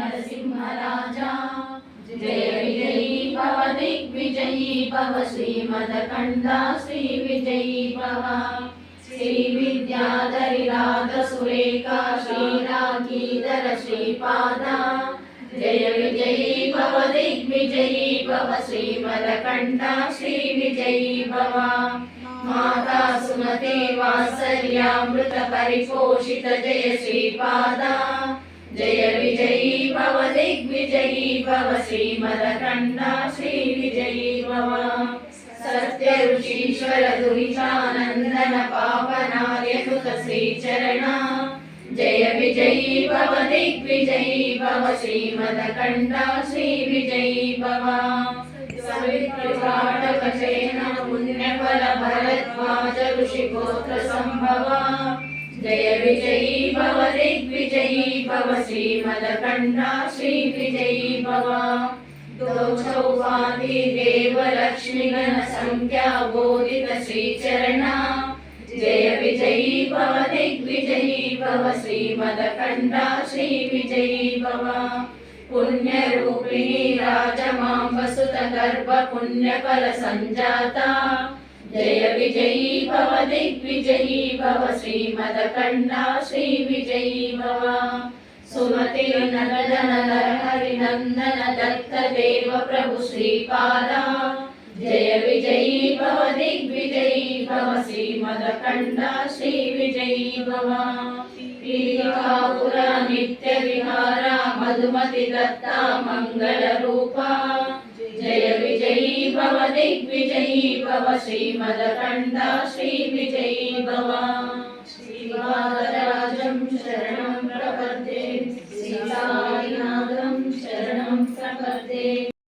नरसिंहराजा जय विजयी भव दिग्विजयी भव श्रीमदखण्डा श्रीविजयी भव श्रीविद्याधरिराध सुरेखा श्रीरागीधर श्रीपादा जय विजयी भव दिग्विजयी भव श्रीमदखण्डा श्रीविजयी भव माता सुमते वात्सल्यामृत परिपोषित जय श्रीपादा जय विजयी भव दिग्विजयी भव श्रीमदखण्डा श्रीविजयी भव सत्य ऋषीश्वर दुरितानंदन पावनार्यसुत श्रीचरणा जय विजयी भव दिग्विजयी भव श्रीमदखण्डा श्रीविजयी भव सवितृकाटकसेन पुण्यफल भरद्वाज ऋषिगोत्र संभवा जय विजयी भव दिग्विजयी भव श्रीमदखण्डा श्रीविजयी भव चौपादी देव लक्ष्मी गण संख्या बोधित श्रीचरणा जय विजयी भव दिग्विजयी भव श्रीमदखण्डा श्रीविजयी भव पुण्य रूपिणी राजमांबसुत गर्भ पुण्यफल संजाता जय विजयी भव दिग्विजयी भव श्रीमदखण्डा श्रीविजयी भव सुमति नंदन नरहरि नंदन दत्त देव प्रभु श्रीपादा जय विजयी भव दिग्विजयी भव श्रीमदखण्डा श्रीविजयी भव पीठिकापुरा नित्य विहारा मधुमति दत्ता मंगल रूपा जय विजयी भव दिग्विजयी भव श्रीमदखण्डा श्रीविजयी भव श्रीपादराजं शरणं प्रपद्ये श्रीसाईनाथं शरणं प्रपद्ये।